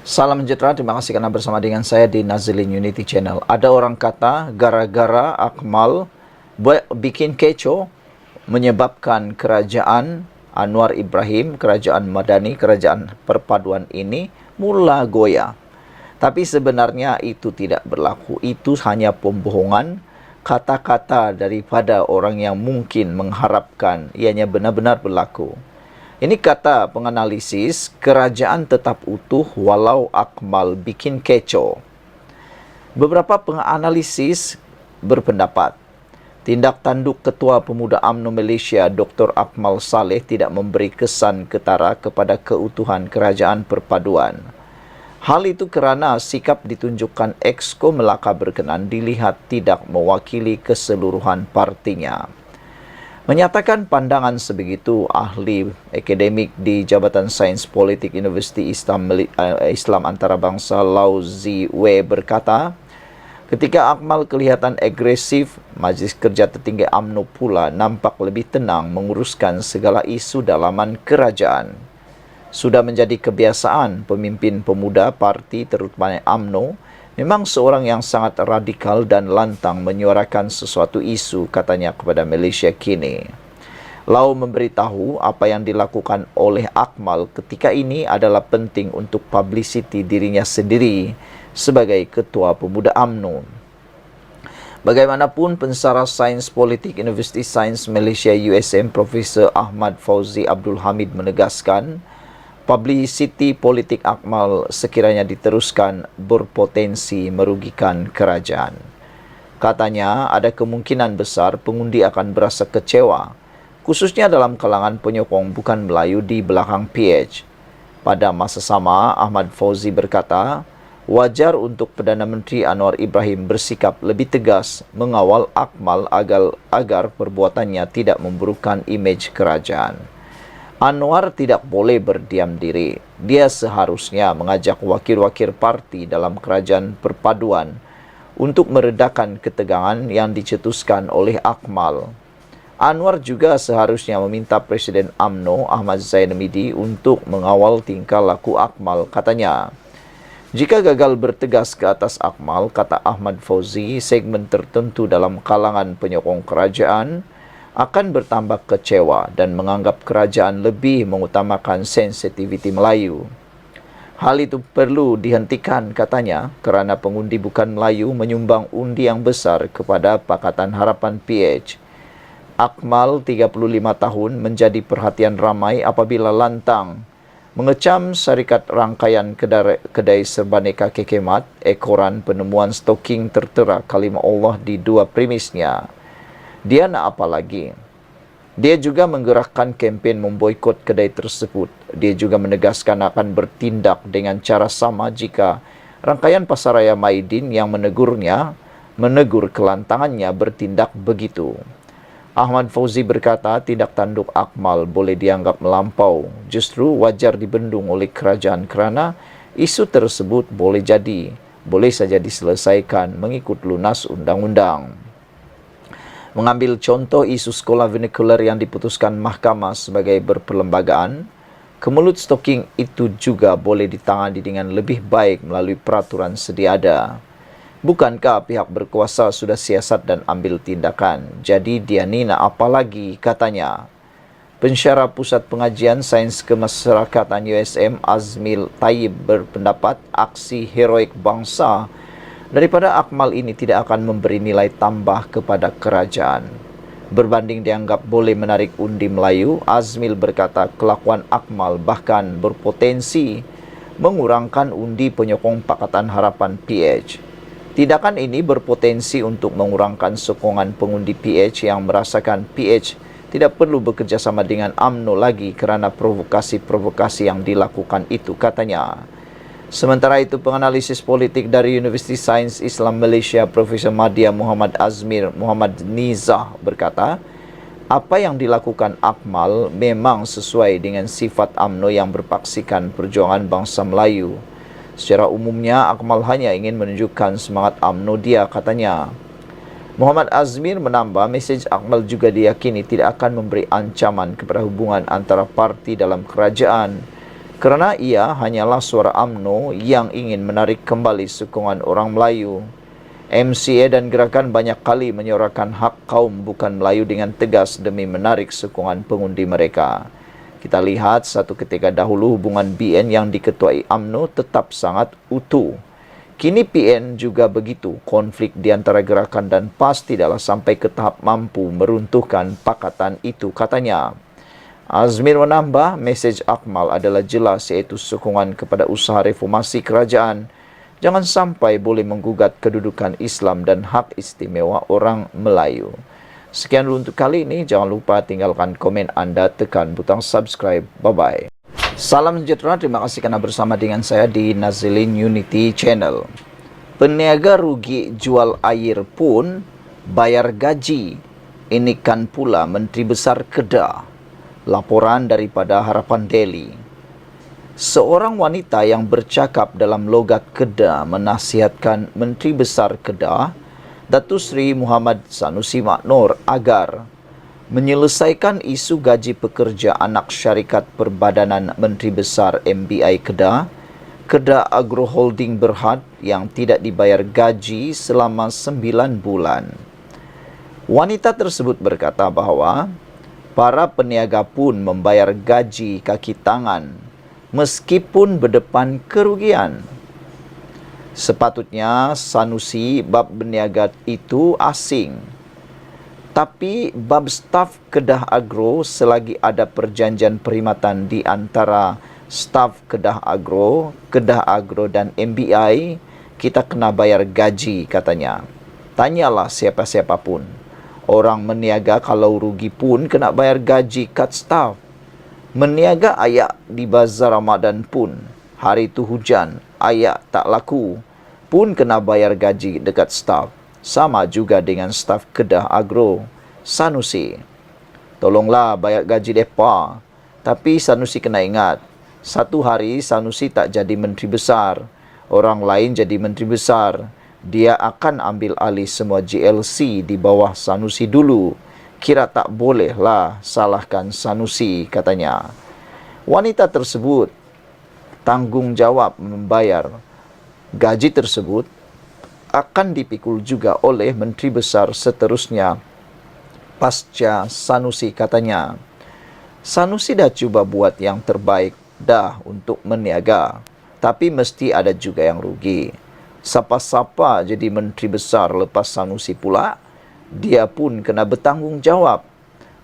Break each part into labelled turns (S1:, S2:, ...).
S1: Salam sejahtera, terima kasih karena bersama dengan saya di Nazilin Unity Channel. Ada orang kata gara-gara Akmal bikin kecoh menyebabkan kerajaan Anwar Ibrahim, kerajaan Madani, kerajaan perpaduan ini mula goyah. Tapi sebenarnya itu tidak berlaku. Itu hanya pembohongan, kata-kata daripada orang yang mungkin mengharapkan ianya benar-benar berlaku. Ini kata penganalisis, kerajaan tetap utuh walau Akmal bikin kecoh. Beberapa penganalisis berpendapat, tindak tanduk Ketua Pemuda UMNO Malaysia Dr. Akmal Saleh tidak memberi kesan ketara kepada keutuhan kerajaan perpaduan. Hal itu kerana sikap ditunjukkan Exco Melaka berkenan dilihat tidak mewakili keseluruhan partinya. Menyatakan pandangan sebegitu, ahli akademik di Jabatan Sains Politik Universiti Islam Antarabangsa Lau Ziwe berkata, ketika Akmal kelihatan agresif, Majlis Kerja Tertinggi UMNO pula nampak lebih tenang menguruskan segala isu dalaman kerajaan. Sudah menjadi kebiasaan pemimpin pemuda parti terutama UMNO memang seorang yang sangat radikal dan lantang menyuarakan sesuatu isu, katanya kepada Malaysia Kini. Lau memberitahu apa yang dilakukan oleh Akmal ketika ini adalah penting untuk publicity dirinya sendiri sebagai Ketua Pemuda UMNO. Bagaimanapun, Pensara Sains Politik Universiti Sains Malaysia USM Profesor Ahmad Fauzi Abdul Hamid menegaskan, publicity politik Akmal sekiranya diteruskan berpotensi merugikan kerajaan. Katanya, ada kemungkinan besar pengundi akan berasa kecewa, khususnya dalam kalangan penyokong bukan Melayu di belakang PH. Pada masa sama, Ahmad Fauzi berkata, wajar untuk Perdana Menteri Anwar Ibrahim bersikap lebih tegas mengawal Akmal agar perbuatannya tidak memburukkan imej kerajaan. Anwar tidak boleh berdiam diri. Dia seharusnya mengajak wakil-wakil parti dalam kerajaan perpaduan untuk meredakan ketegangan yang dicetuskan oleh Akmal. Anwar juga seharusnya meminta Presiden UMNO Ahmad Zain Hamidi untuk mengawal tingkah laku Akmal, katanya. Jika gagal bertegas ke atas Akmal, kata Ahmad Fauzi, segmen tertentu dalam kalangan penyokong kerajaan akan bertambah kecewa dan menganggap kerajaan lebih mengutamakan sensitiviti Melayu. Hal itu perlu dihentikan, katanya, kerana pengundi bukan Melayu menyumbang undi yang besar kepada Pakatan Harapan PH. Akmal, 35 tahun, menjadi perhatian ramai apabila lantang mengecam syarikat rangkaian kedai serbaneka Kekemat, ekoran penemuan stoking tertera kalimah Allah di dua premisnya. Dia nak apa lagi? Dia juga menggerakkan kempen memboikot kedai tersebut. Dia juga menegaskan akan bertindak dengan cara sama jika rangkaian Pasaraya Maidin yang menegur kelantangannya bertindak begitu. Ahmad Fauzi berkata tindak tanduk Akmal boleh dianggap melampau. Justru wajar dibendung oleh kerajaan kerana isu tersebut boleh saja diselesaikan mengikut lunas undang-undang. Mengambil contoh isu sekolah vernacular yang diputuskan mahkamah sebagai berperlembagaan, kemelut stoking itu juga boleh ditangani dengan lebih baik melalui peraturan sedia ada. Bukankah pihak berkuasa sudah siasat dan ambil tindakan? Jadi dia ni nak apa lagi, katanya. Pensyarah Pusat Pengajian Sains Kemasyarakatan USM Azmil Tayyib berpendapat aksi heroik bangsa daripada Akmal ini tidak akan memberi nilai tambah kepada kerajaan. Berbanding dianggap boleh menarik undi Melayu, Azmil berkata kelakuan Akmal bahkan berpotensi mengurangkan undi penyokong Pakatan Harapan PH. Tindakan ini berpotensi untuk mengurangkan sokongan pengundi PH yang merasakan PH tidak perlu bekerjasama dengan UMNO lagi kerana provokasi-provokasi yang dilakukan itu, katanya. Sementara itu, penganalisis politik dari Universiti Sains Islam Malaysia Profesor Madya Muhammad Azmir Muhammad Nizah berkata, apa yang dilakukan Akmal memang sesuai dengan sifat UMNO yang berpaksikan perjuangan bangsa Melayu. Secara umumnya, Akmal hanya ingin menunjukkan semangat UMNO dia, katanya. Muhammad Azmir menambah, mesej Akmal juga diyakini tidak akan memberi ancaman kepada hubungan antara parti dalam kerajaan kerana ia hanyalah suara UMNO yang ingin menarik kembali sokongan orang Melayu. MCA dan gerakan banyak kali menyuarakan hak kaum bukan Melayu dengan tegas demi menarik sokongan pengundi mereka. Kita lihat satu ketika dahulu hubungan BN yang diketuai UMNO tetap sangat utuh. Kini PN juga begitu, konflik di antara gerakan dan PAS tidaklah sampai ke tahap mampu meruntuhkan pakatan itu, katanya. Azmin menambah, mesej Akmal adalah jelas iaitu sokongan kepada usaha reformasi kerajaan. Jangan sampai boleh menggugat kedudukan Islam dan hak istimewa orang Melayu. Sekian dulu untuk kali ini. Jangan lupa tinggalkan komen anda, tekan butang subscribe. Bye-bye. Salam sejahtera, terima kasih kerana bersama dengan saya di Nazilin Unity Channel. Peniaga rugi jual air pun bayar gaji. Ini kan pula Menteri Besar Kedah. Laporan daripada Harapan Daily. Seorang wanita yang bercakap dalam logat Kedah menasihatkan Menteri Besar Kedah, Datuk Seri Muhammad Sanusi Maknor, agar menyelesaikan isu gaji pekerja anak syarikat Perbadanan Menteri Besar MBI Kedah, Kedah Agro Holding Berhad yang tidak dibayar gaji selama 9 bulan. Wanita tersebut berkata bahawa para peniaga pun membayar gaji kaki tangan meskipun berdepan kerugian. Sepatutnya Sanusi bab berniaga itu asing. Tapi bab staf Kedah Agro selagi ada perjanjian perkhidmatan di antara staf Kedah Agro dan MBI, kita kena bayar gaji, katanya. Tanyalah siapa-siapa pun. Orang meniaga kalau rugi pun kena bayar gaji kat staf. Meniaga ayak di bazar Ramadan pun, hari tu hujan, ayak tak laku, pun kena bayar gaji dekat staf. Sama juga dengan staf Kedah Agro. Sanusi, tolonglah bayar gaji mereka. Tapi Sanusi kena ingat, satu hari Sanusi tak jadi Menteri Besar, orang lain jadi Menteri Besar. Dia akan ambil alih semua GLC di bawah Sanusi dulu. Kira tak bolehlah salahkan Sanusi, katanya. Wanita tersebut tanggungjawab membayar gaji tersebut akan dipikul juga oleh Menteri Besar seterusnya pasca Sanusi, katanya. Sanusi dah cuba buat yang terbaik dah untuk meniaga, tapi mesti ada juga yang rugi. Siapa-siapa jadi Menteri Besar lepas Sanusi pula, dia pun kena bertanggungjawab,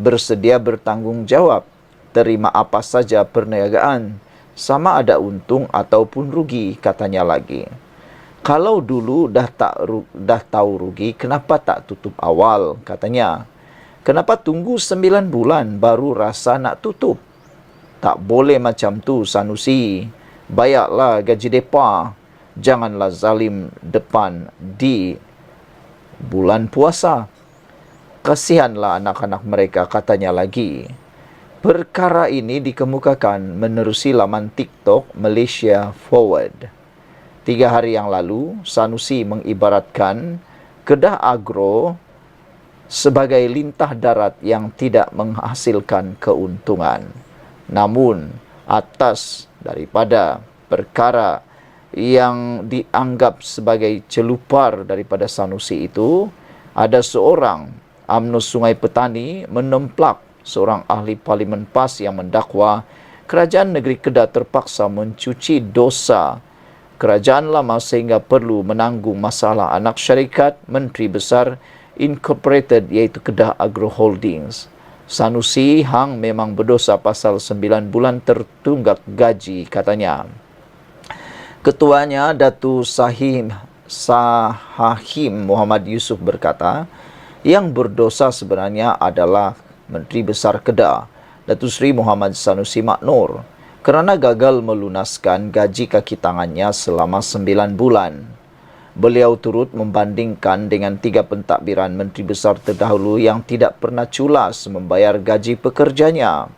S1: bersedia bertanggungjawab, terima apa saja perniagaan, sama ada untung ataupun rugi, katanya lagi. Kalau dulu dah tahu rugi, kenapa tak tutup awal, katanya. Kenapa tunggu 9 bulan baru rasa nak tutup? Tak boleh macam tu, Sanusi. Bayarlah gaji depa. Janganlah zalim depan di bulan puasa. Kasihanlah anak-anak mereka, katanya lagi. Perkara ini dikemukakan menerusi laman TikTok Malaysia Forward. 3 hari yang lalu, Sanusi mengibaratkan Kedah Agro sebagai lintah darat yang tidak menghasilkan keuntungan. Namun, atas daripada perkara yang dianggap sebagai celupar daripada Sanusi itu, ada seorang UMNO Sungai Petani menemplak seorang ahli Parlimen PAS yang mendakwa kerajaan negeri Kedah terpaksa mencuci dosa kerajaan lama sehingga perlu menanggung masalah anak syarikat Menteri Besar Incorporated iaitu Kedah Agro Holdings. Sanusi hang memang berdosa pasal 9 bulan tertunggak gaji, katanya. Ketuanya Datuk Sahim Muhammad Yusof berkata, yang berdosa sebenarnya adalah Menteri Besar Kedah, Datuk Seri Muhammad Sanusi Maknor, kerana gagal melunaskan gaji kaki tangannya selama 9 bulan. Beliau turut membandingkan dengan 3 pentadbiran Menteri Besar terdahulu yang tidak pernah culas membayar gaji pekerjanya.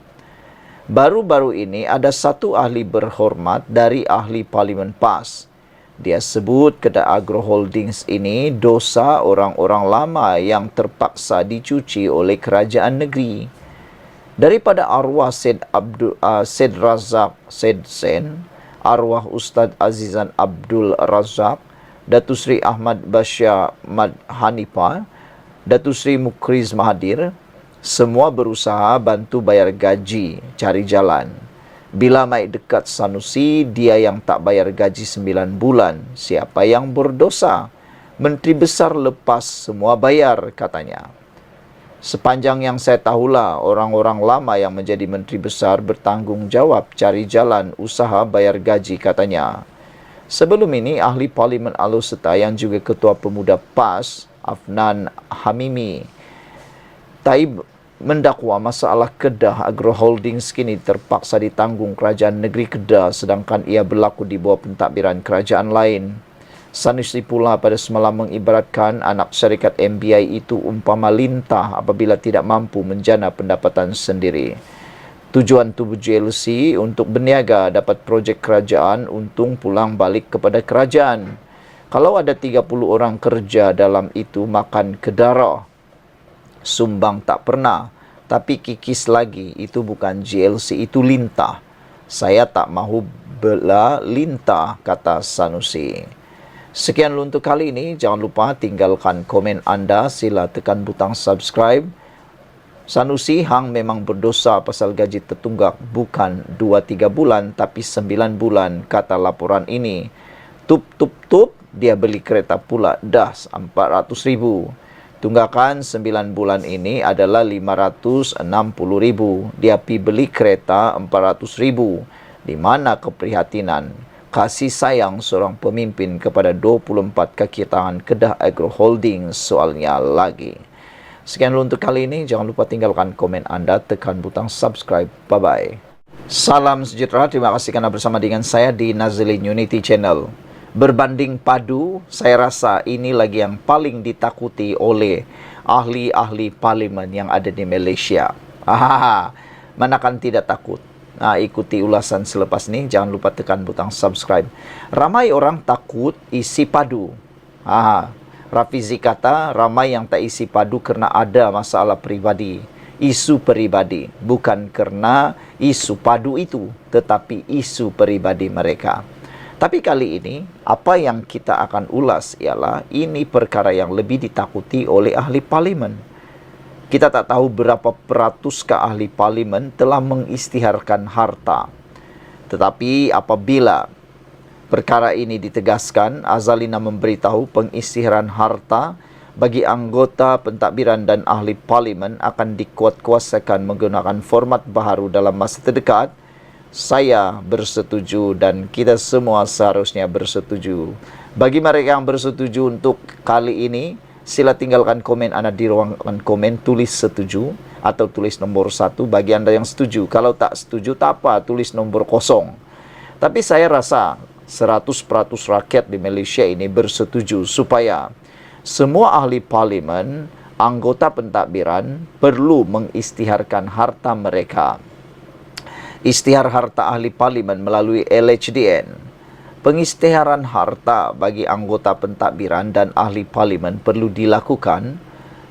S1: Baru-baru ini ada satu ahli berhormat dari ahli Parlimen PAS. Dia sebut Kedah Agro Holdings ini dosa orang-orang lama yang terpaksa dicuci oleh kerajaan negeri. Daripada arwah Syed Razak Syed Sen, arwah Ustaz Azizan Abdul Razak, Datuk Seri Ahmad Bashir Mad Hanifah, Datuk Seri Mukriz Mahathir, semua berusaha bantu bayar gaji, cari jalan. Bila mai dekat Sanusi, dia yang tak bayar gaji 9 bulan. Siapa yang berdosa? Menteri besar lepas semua bayar, katanya. Sepanjang yang saya tahulah, orang-orang lama yang menjadi menteri besar bertanggungjawab cari jalan usaha bayar gaji, katanya. Sebelum ini, ahli Parlimen Alor-Setar yang juga Ketua Pemuda PAS, Afnan Hamimi, Taib mendakwa masalah Kedah Agro Holdings kini terpaksa ditanggung kerajaan negeri Kedah sedangkan ia berlaku di bawah pentadbiran kerajaan lain. Sanusi pula pada semalam mengibaratkan anak syarikat MBI itu umpama lintah apabila tidak mampu menjana pendapatan sendiri. Tujuan tubuh JLC untuk berniaga dapat projek kerajaan untung pulang balik kepada kerajaan. Kalau ada 30 orang kerja dalam itu makan ke darah. Sumbang tak pernah. Tapi kikis lagi, itu bukan JLC, itu lintah. Saya tak mahu bela lintah, kata Sanusi. Sekian dulu untuk kali ini. Jangan lupa tinggalkan komen anda. Sila tekan butang subscribe. Sanusi hang memang berdosa pasal gaji tertunggak bukan 2-3 bulan tapi 9 bulan, kata laporan ini. Tup, dia beli kereta pula dah 400,000. Tunggakan 9 bulan ini adalah 560,000. Dia pi beli kereta 400,000. Di mana keprihatinan? Kasih sayang seorang pemimpin kepada 24 kaki tangan Kedah Agro Holdings soalnya lagi. Sekian dulu untuk kali ini. Jangan lupa tinggalkan komen anda, tekan butang subscribe. Bye-bye. Salam sejahtera. Terima kasih kerana bersama dengan saya di Nazlin Unity Channel. Berbanding padu, saya rasa ini lagi yang paling ditakuti oleh ahli-ahli parlimen yang ada di Malaysia. Manakan tidak takut? Ikuti ulasan selepas ini. Jangan lupa tekan butang subscribe. Ramai orang takut isi padu. Rafizi kata ramai yang tak isi padu kerana ada masalah peribadi. Isu peribadi. Bukan kerana isu padu itu, tetapi isu peribadi mereka. Tapi kali ini, apa yang kita akan ulas ialah ini perkara yang lebih ditakuti oleh ahli parlimen. Kita tak tahu berapa peratuskah ahli parlimen telah mengisytiharkan harta. Tetapi apabila perkara ini ditegaskan, Azalina memberitahu pengisytiharan harta bagi anggota pentadbiran dan ahli parlimen akan dikuatkuasakan menggunakan format baharu dalam masa terdekat. Saya bersetuju dan kita semua seharusnya bersetuju. Bagi mereka yang bersetuju untuk kali ini, sila tinggalkan komen anda di ruangan komen, tulis setuju atau tulis nombor 1 bagi anda yang setuju. Kalau tak setuju, tak apa, tulis nombor 0. Tapi saya rasa 100% rakyat di Malaysia ini bersetuju supaya semua ahli parlimen, anggota pentadbiran perlu mengisytiharkan harta mereka. Isytihar harta ahli parlimen melalui LHDN. Pengisytiharan harta bagi anggota pentadbiran dan ahli parlimen perlu dilakukan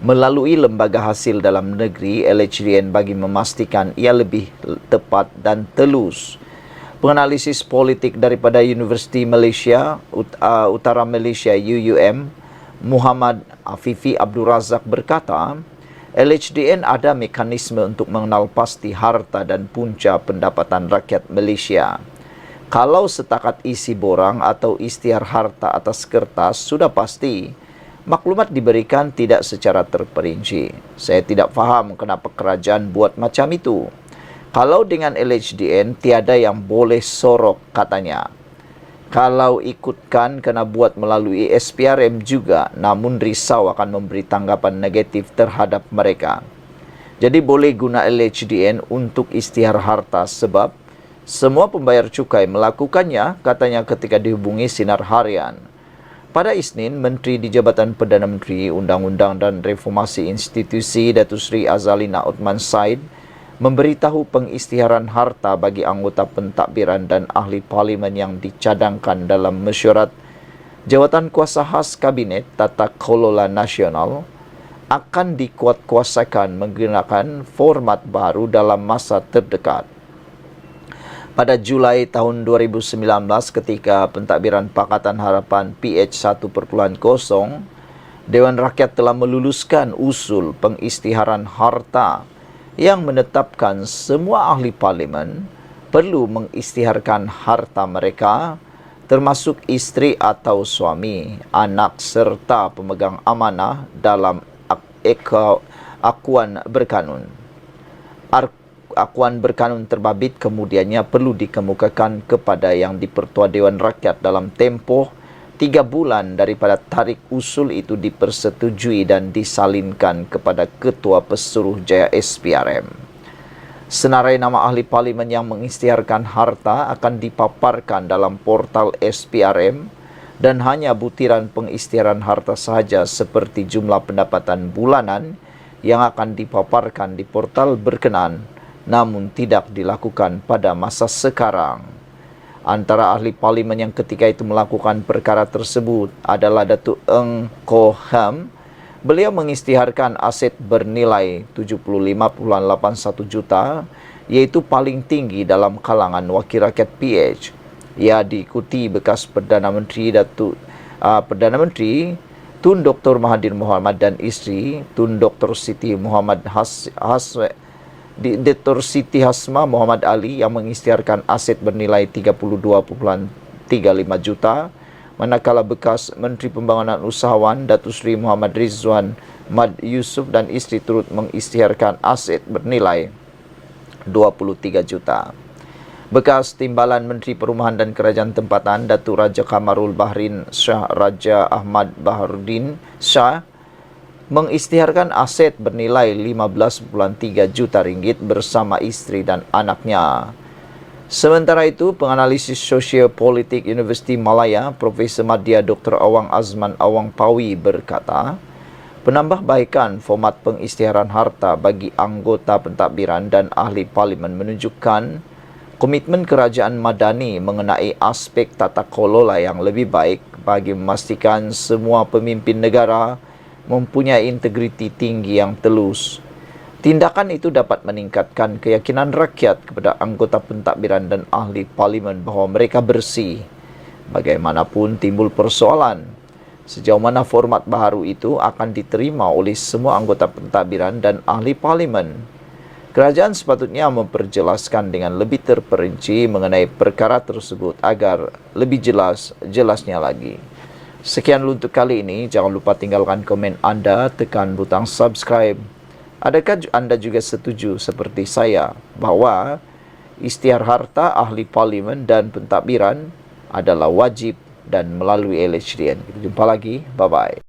S1: melalui lembaga hasil dalam negeri LHDN bagi memastikan ia lebih tepat dan telus. Penganalisis politik daripada Universiti Malaysia, Utara Malaysia UUM, Muhammad Afifi Abdul Razak berkata, LHDN ada mekanisme untuk mengenal pasti harta dan punca pendapatan rakyat Malaysia. Kalau setakat isi borang atau isytihar harta atas kertas sudah pasti, maklumat diberikan tidak secara terperinci. Saya tidak faham kenapa kerajaan buat macam itu. Kalau dengan LHDN tiada yang boleh sorok, katanya. Kalau ikutkan kena buat melalui SPRM juga, namun risau akan memberi tanggapan negatif terhadap mereka. Jadi boleh guna LHDN untuk isytihar harta sebab semua pembayar cukai melakukannya, katanya ketika dihubungi Sinar Harian. Pada Isnin, Menteri di Jabatan Perdana Menteri, Undang-Undang dan Reformasi Institusi Datuk Seri Azalina Othman Said memberitahu pengisytiharan harta bagi anggota pentadbiran dan ahli parlimen yang dicadangkan dalam mesyuarat Jawatan Kuasa Khas Kabinet Tata Kelola Nasional akan dikuatkuasakan menggunakan format baru dalam masa terdekat. Pada Julai tahun 2019 ketika pentadbiran Pakatan Harapan PH 1.0, Dewan Rakyat telah meluluskan usul pengisytiharan harta yang menetapkan semua ahli parlimen perlu mengisytiharkan harta mereka termasuk isteri atau suami, anak serta pemegang amanah dalam akuan berkanun. Akuan berkanun terbabit kemudiannya perlu dikemukakan kepada Yang di-Pertua Dewan Rakyat dalam tempoh 3 bulan daripada tarikh usul itu dipersetujui dan disalinkan kepada Ketua Pesuruhjaya SPRM. Senarai nama ahli parlimen yang mengisytiharkan harta akan dipaparkan dalam portal SPRM dan hanya butiran pengisytiharan harta sahaja seperti jumlah pendapatan bulanan yang akan dipaparkan di portal berkenan, namun tidak dilakukan pada masa sekarang. Antara ahli parlimen yang ketika itu melakukan perkara tersebut adalah Datuk Eng Koh Ham. Beliau mengisytiharkan aset bernilai 75.81 juta, iaitu paling tinggi dalam kalangan wakil rakyat PH. Ia diikuti bekas Perdana Menteri Tun Dr. Mahathir Mohamad dan isteri Tun Dr. Siti Hasma Muhammad Ali yang mengisytiharkan aset bernilai 32.35 juta, manakala bekas Menteri Pembangunan Usahawan Datuk Seri Muhammad Rizwan Mad Yusof dan isteri turut mengisytiharkan aset bernilai 23 juta. Bekas Timbalan Menteri Perumahan dan Kerajaan Tempatan Datuk Raja Kamarul Bahrin Shah Raja Ahmad Baharudin Shah mengisytiharkan aset bernilai 15.3 juta ringgit bersama isteri dan anaknya. Sementara itu, penganalisis sosial politik Universiti Malaya, Profesor Madya Dr. Awang Azman Awang Pawi berkata, penambahbaikan format pengisytiharan harta bagi anggota pentadbiran dan ahli parlimen menunjukkan komitmen kerajaan Madani mengenai aspek tata kelola yang lebih baik bagi memastikan semua pemimpin negara mempunyai integriti tinggi yang telus. Tindakan itu dapat meningkatkan keyakinan rakyat kepada anggota pentadbiran dan ahli parlimen bahawa mereka bersih. Bagaimanapun timbul persoalan, sejauh mana format baharu itu akan diterima oleh semua anggota pentadbiran dan ahli parlimen. Kerajaan sepatutnya memperjelaskan dengan lebih terperinci mengenai perkara tersebut agar lebih jelasnya lagi. Sekian dulu untuk kali ini. Jangan lupa tinggalkan komen anda, tekan butang subscribe. Adakah anda juga setuju seperti saya bahawa isytihar harta ahli parlimen dan pentadbiran adalah wajib dan melalui LHDN? Kita jumpa lagi. Bye-bye.